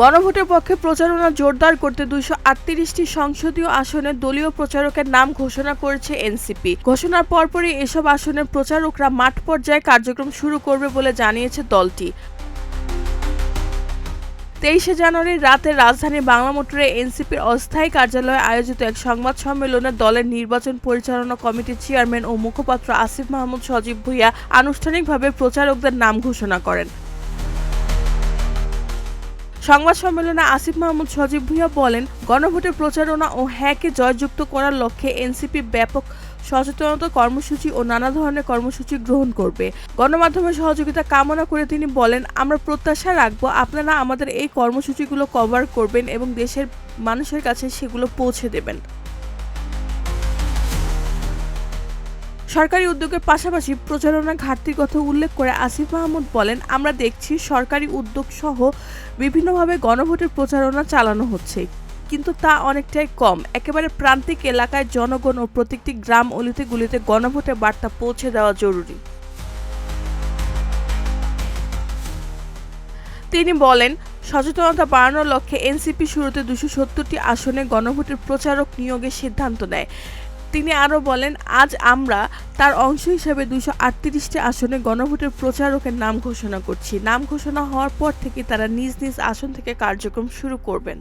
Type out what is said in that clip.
গণভোটের পক্ষে প্রচারণা জোরদার করতে 238টি সংসদীয় আসনে দলীয় প্রচারকের নাম ঘোষণা করেছে এনসিপি। ঘোষণার পরপরই এসব আসনের প্রচারকরা মাঠ পর্যায়ে কার্যক্রম শুরু করবে বলে জানিয়েছে দলটি। 23 জানুয়ারি রাতে রাজধানীর বাংলা মোটরে এনসিপির অস্থায়ী কার্যালয়ে আয়োজিত এক সংবাদ সম্মেলনে দলের নির্বাচন পরিচালনা কমিটির চেয়ারম্যান ও মুখপাত্র আসিফ মাহমুদ সজীব ভুঁইয়া আনুষ্ঠানিকভাবে প্রচারকদের নাম ঘোষণা করেন। সংবাদ সম্মেলনে আসিফ মাহমুদ সজীব ভুঁইয়া বলেন, গণভোটের প্রচারণা ও হ্যাঁকে জয়যুক্ত করার লক্ষ্যে এনসিপি ব্যাপক সচেতনতা কর্মসূচি ও নানা ধরনের কর্মসূচি গ্রহণ করবে। গণমাধ্যমের সহযোগিতা কামনা করে তিনি বলেন, আমরা প্রত্যাশা রাখবো আপনারা আমাদের এই কর্মসূচিগুলো কভার করবেন এবং দেশের মানুষের কাছে সেগুলো পৌঁছে দেবেন। সরকারি উদ্যোগের পাশাপাশি প্রচারণা ঘাটতির কথা উল্লেখ করে আসিফ মাহমুদ বলেন, আমরা দেখছি সরকারি উদ্যোগ সহ বিভিন্নভাবে গণভোটের প্রচারণা চালানো হচ্ছে, কিন্তু তা অনেকটাই কম। একেবারে প্রান্তিক এলাকায় জনগণ ও প্রত্যেকটি গ্রাম অলিতে গুলিতে গণভোটের বার্তা পৌঁছে দেওয়া জরুরি। তিনি বলেন, সচেতনতা বাড়ানোর লক্ষ্যে এনসিপি শুরুতে 270টি আসনে গণভোটের প্রচারক নিয়োগের সিদ্ধান্ত নেয়। তিনি আরও বলেন, আজ আমরা তার অংশ হিসেবে 238টি আসনে গণভোটের প্রচারকের নাম ঘোষণা করছি। নাম ঘোষণা হওয়ার পর থেকে তারা নিজ নিজ আসন থেকে কার্যক্রম শুরু করবেন।